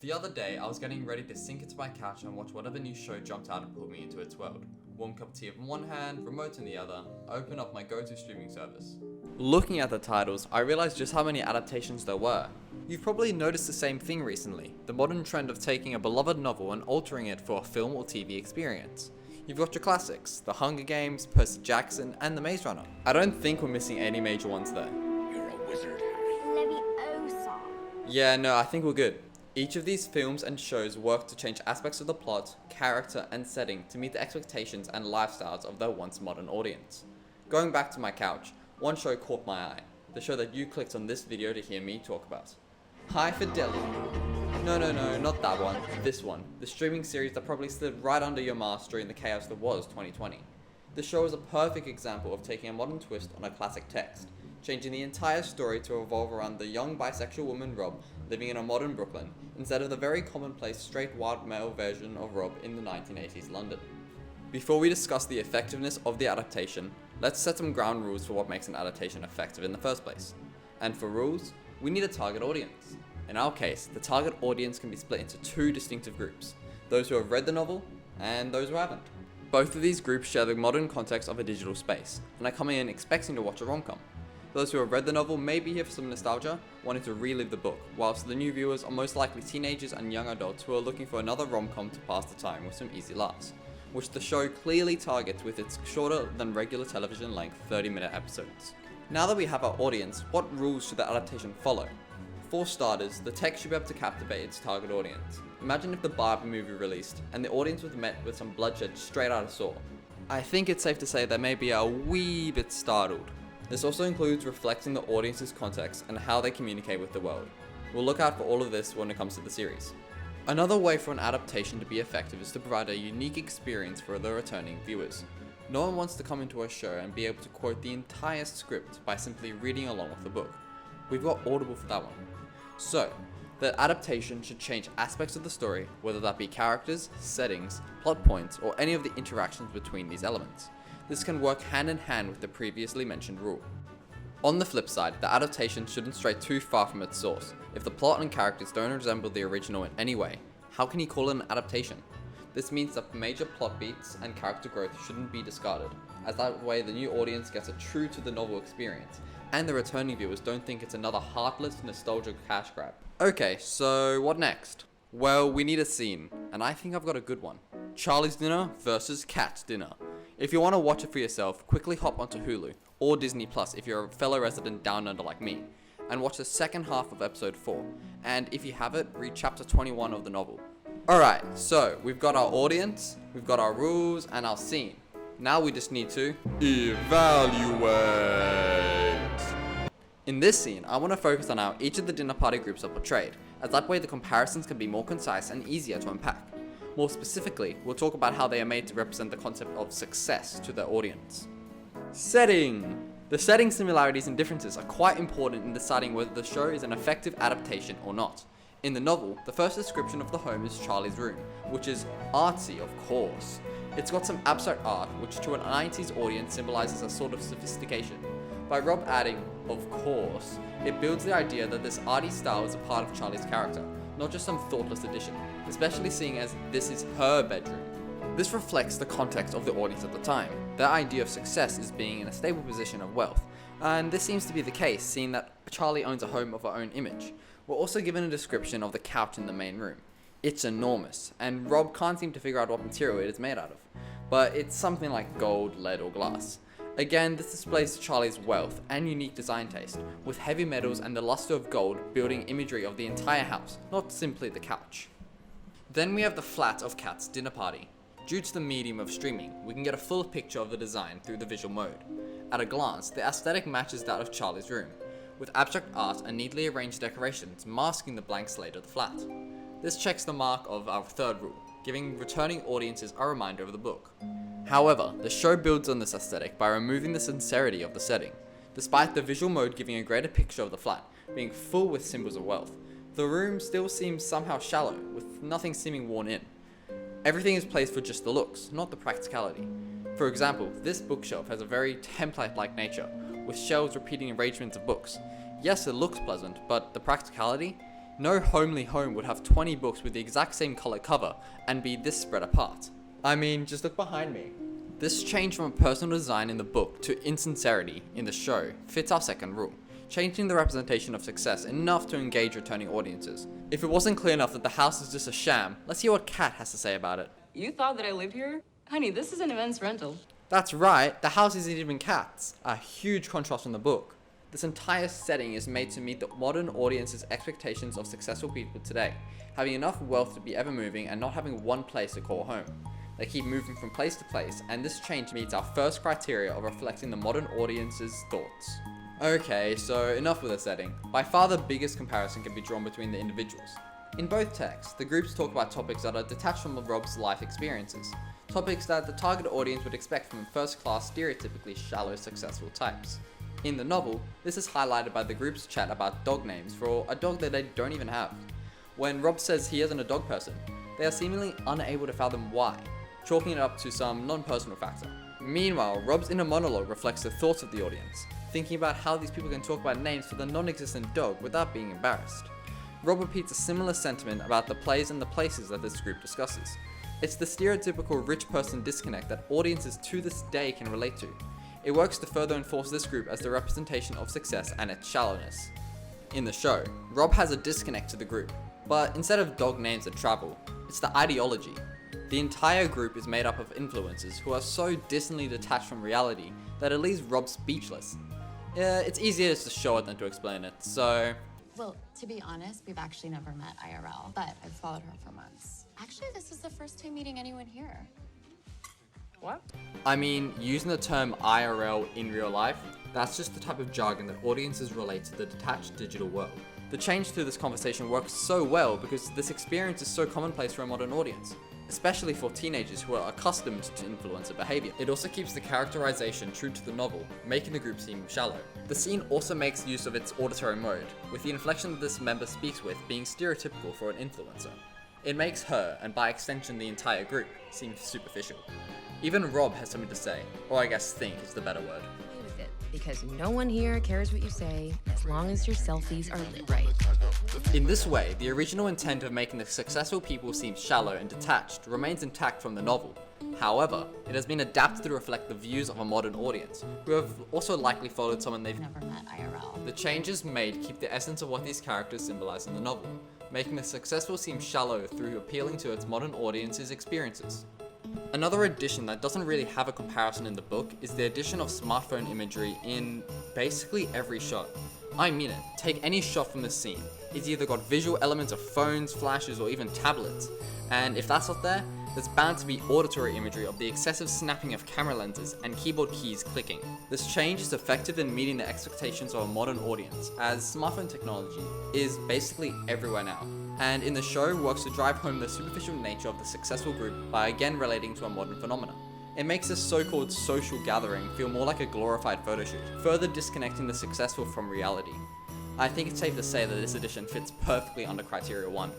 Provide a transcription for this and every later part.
The other day, I was getting ready to sink into my couch and watch whatever new show jumped out and pulled me into its world. Warm cup of tea in one hand, remote in the other, I opened up my go-to streaming service. Looking at the titles, I realized just how many adaptations there were. You've probably noticed the same thing recently, the modern trend of taking a beloved novel and altering it for a film or TV experience. You've got your classics, The Hunger Games, Percy Jackson, and The Maze Runner. I don't think we're missing any major ones there. You're a wizard, Harry. Leviosa. Yeah, no, I think we're good. Each of these films and shows work to change aspects of the plot, character, and setting to meet the expectations and lifestyles of their once modern audience. Going back to my couch, one show caught my eye, the show that you clicked on this video to hear me talk about. High Fidelity. No, not that one, this one, the streaming series that probably slid right under your mask during the chaos that was 2020. The show is a perfect example of taking a modern twist on a classic text, changing the entire story to revolve around the young bisexual woman Rob living in a modern Brooklyn, instead of the very commonplace straight white male version of Rob in the 1980s London. Before we discuss the effectiveness of the adaptation, let's set some ground rules for what makes an adaptation effective in the first place. And for rules, we need a target audience. In our case, the target audience can be split into two distinctive groups, those who have read the novel and those who haven't. Both of these groups share the modern context of a digital space, and are coming in expecting to watch a rom-com. Those who have read the novel may be here for some nostalgia, wanting to relive the book, whilst the new viewers are most likely teenagers and young adults who are looking for another rom-com to pass the time with some easy laughs, which the show clearly targets with its shorter than regular television length 30-minute episodes. Now that we have our audience, what rules should the adaptation follow? For starters, the text should be able to captivate its target audience. Imagine if the Barbie movie released, and the audience was met with some bloodshed straight out of Saw. I think it's safe to say they may be a wee bit startled. This also includes reflecting the audience's context and how they communicate with the world. We'll look out for all of this when it comes to the series. Another way for an adaptation to be effective is to provide a unique experience for the returning viewers. No one wants to come into a show and be able to quote the entire script by simply reading along with the book. We've got Audible for that one. So, the adaptation should change aspects of the story, whether that be characters, settings, plot points, or any of the interactions between these elements. This can work hand in hand with the previously mentioned rule. On the flip side, the adaptation shouldn't stray too far from its source. If the plot and characters don't resemble the original in any way, how can you call it an adaptation? This means that major plot beats and character growth shouldn't be discarded, as that way the new audience gets a true to the novel experience, and the returning viewers don't think it's another heartless, nostalgic cash grab. Okay, so what next? Well, we need a scene, and I think I've got a good one. Charlie's Dinner versus Cat's Dinner. If you want to watch it for yourself, quickly hop onto Hulu, or Disney Plus if you're a fellow resident down under like me, and watch the second half of episode 4, and if you have it, read chapter 21 of the novel. Alright, so we've got our audience, we've got our rules, and our scene. Now we just need to evaluate. In this scene, I want to focus on how each of the dinner party groups are portrayed, as that way the comparisons can be more concise and easier to unpack. More specifically, we'll talk about how they are made to represent the concept of success to their audience. Setting! The setting similarities and differences are quite important in deciding whether the show is an effective adaptation or not. In the novel, the first description of the home is Charlie's room, which is artsy, of course. It's got some abstract art, which to an 90s audience symbolizes a sort of sophistication. By Rob adding, of course, it builds the idea that this arty style is a part of Charlie's character, not just some thoughtless addition, especially seeing as this is her bedroom. This reflects the context of the audience at the time. Their idea of success is being in a stable position of wealth, and this seems to be the case, seeing that Charlie owns a home of her own image. We're also given a description of the couch in the main room. It's enormous, and Rob can't seem to figure out what material it is made out of, but it's something like gold, lead, or glass. Again, this displays Charlie's wealth and unique design taste, with heavy metals and the luster of gold building imagery of the entire house, not simply the couch. Then we have the flat of Cat's dinner party. Due to the medium of streaming, we can get a full picture of the design through the visual mode. At a glance, the aesthetic matches that of Charlie's room, with abstract art and neatly arranged decorations masking the blank slate of the flat. This checks the mark of our third rule, giving returning audiences a reminder of the book. However, the show builds on this aesthetic by removing the sincerity of the setting. Despite the visual mode giving a greater picture of the flat, being full with symbols of wealth, the room still seems somehow shallow, with nothing seeming worn in. Everything is placed for just the looks, not the practicality. For example, this bookshelf has a very template-like nature, with shelves repeating arrangements of books. Yes, it looks pleasant, but the practicality? No homely home would have 20 books with the exact same color cover and be this spread apart. I mean, just look behind me. This change from a personal design in the book to insincerity in the show fits our second rule, changing the representation of success enough to engage returning audiences. If it wasn't clear enough that the house is just a sham, let's hear what Kat has to say about it. You thought that I live here? Honey, this is an immense rental. That's right, the house isn't even Kat's, a huge contrast from the book. This entire setting is made to meet the modern audience's expectations of successful people today, having enough wealth to be ever moving and not having one place to call home. They keep moving from place to place, and this change meets our first criteria of reflecting the modern audience's thoughts. Okay, so enough with the setting. By far the biggest comparison can be drawn between the individuals. In both texts, the groups talk about topics that are detached from Rob's life experiences, topics that the target audience would expect from first-class, stereotypically shallow, successful types. In the novel, this is highlighted by the group's chat about dog names for a dog that they don't even have. When Rob says he isn't a dog person, they are seemingly unable to fathom why, chalking it up to some non-personal factor. Meanwhile, Rob's inner monologue reflects the thoughts of the audience, thinking about how these people can talk about names for the non-existent dog without being embarrassed. Rob repeats a similar sentiment about the plays and the places that this group discusses. It's the stereotypical rich person disconnect that audiences to this day can relate to. It works to further enforce this group as the representation of success and its shallowness. In the show, Rob has a disconnect to the group, but instead of dog names that travel, it's the ideology. The entire group is made up of influencers who are so distantly detached from reality that it leaves Rob speechless. It's easier to show it than to explain it, so... Well, to be honest, we've actually never met IRL, but I've followed her for months. Actually, this is the first time meeting anyone here. What? I mean, using the term IRL in real life, that's just the type of jargon that audiences relate to the detached digital world. The change to this conversation works so well because this experience is so commonplace for a modern audience, especially for teenagers who are accustomed to influencer behavior. It also keeps the characterization true to the novel, making the group seem shallow. The scene also makes use of its auditory mode, with the inflection that this member speaks with being stereotypical for an influencer. It makes her, and by extension the entire group, seem superficial. Even Rob has something to say, or I guess think is the better word. Play with it, because no one here cares what you say, as long as your selfies are lit right. In this way, the original intent of making the successful people seem shallow and detached remains intact from the novel. However, it has been adapted to reflect the views of a modern audience, who have also likely followed someone they've Never met IRL. The changes made keep the essence of what these characters symbolize in the novel, making the successful seem shallow through appealing to its modern audience's experiences. Another addition that doesn't really have a comparison in the book is the addition of smartphone imagery in basically every shot. I mean it, take any shot from this scene. It's either got visual elements of phones, flashes, or even tablets, and if that's not there, there's bound to be auditory imagery of the excessive snapping of camera lenses and keyboard keys clicking. This change is effective in meeting the expectations of a modern audience, as smartphone technology is basically everywhere now, and in the show works to drive home the superficial nature of the successful group by again relating to a modern phenomenon. It makes this so-called social gathering feel more like a glorified photo shoot, further disconnecting the successful from reality. I think it's safe to say that this edition fits perfectly under Criteria 1.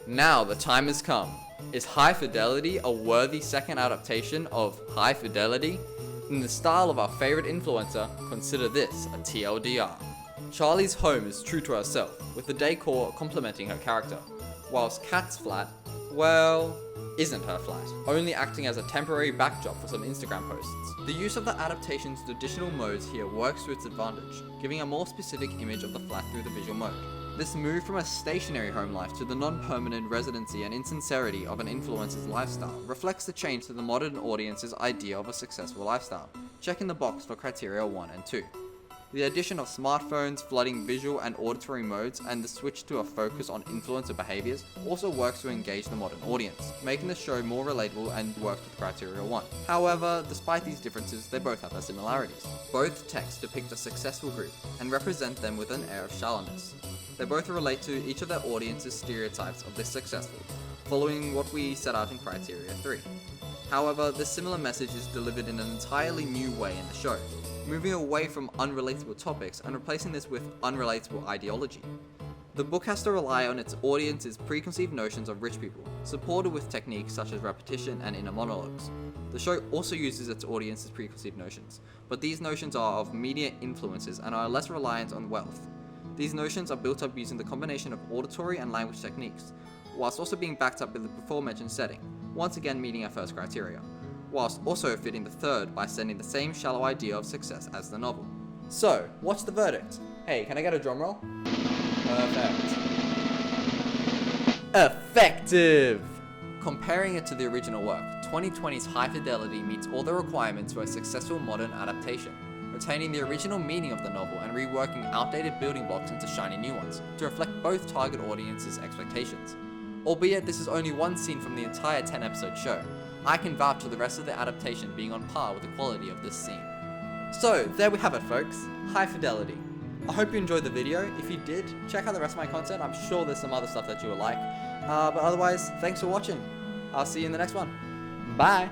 Now the time has come. Is High Fidelity a worthy second adaptation of High Fidelity? In the style of our favorite influencer, consider this a TLDR. Charlie's home is true to herself, with the decor complementing her character, whilst Kat's flat, well, isn't her flat, only acting as a temporary backdrop for some Instagram posts. The use of the adaptation's additional modes here works to its advantage, giving a more specific image of the flat through the visual mode. This move from a stationary home life to the non-permanent residency and insincerity of an influencer's lifestyle reflects the change to the modern audience's idea of a successful lifestyle. Check in the box for Criteria 1 and 2. The addition of smartphones, flooding visual and auditory modes, and the switch to a focus on influencer behaviors also works to engage the modern audience, making the show more relatable and works with Criteria 1. However, despite these differences, they both have their similarities. Both texts depict a successful group and represent them with an air of shallowness. They both relate to each of their audience's stereotypes of the successful, following what we set out in Criteria 3. However, this similar message is delivered in an entirely new way in the show, moving away from unrelatable topics and replacing this with unrelatable ideology. The book has to rely on its audience's preconceived notions of rich people, supported with techniques such as repetition and inner monologues. The show also uses its audience's preconceived notions, but these notions are of media influences and are less reliant on wealth. These notions are built up using the combination of auditory and language techniques, whilst also being backed up with the before mentioned setting, once again meeting our first criteria, whilst also fitting the third by sending the same shallow idea of success as the novel. So, what's the verdict? Hey, can I get a drum roll? Perfect. Effective! Comparing it to the original work, 2020's High Fidelity meets all the requirements for a successful modern adaptation, retaining the original meaning of the novel and reworking outdated building blocks into shiny new ones, to reflect both target audiences' expectations. Albeit this is only one scene from the entire 10-episode show, I can vouch for the rest of the adaptation being on par with the quality of this scene. So, there we have it folks, High Fidelity. I hope you enjoyed the video. If you did, check out the rest of my content. I'm sure there's some other stuff that you will like. But otherwise, thanks for watching. I'll see you in the next one. Bye!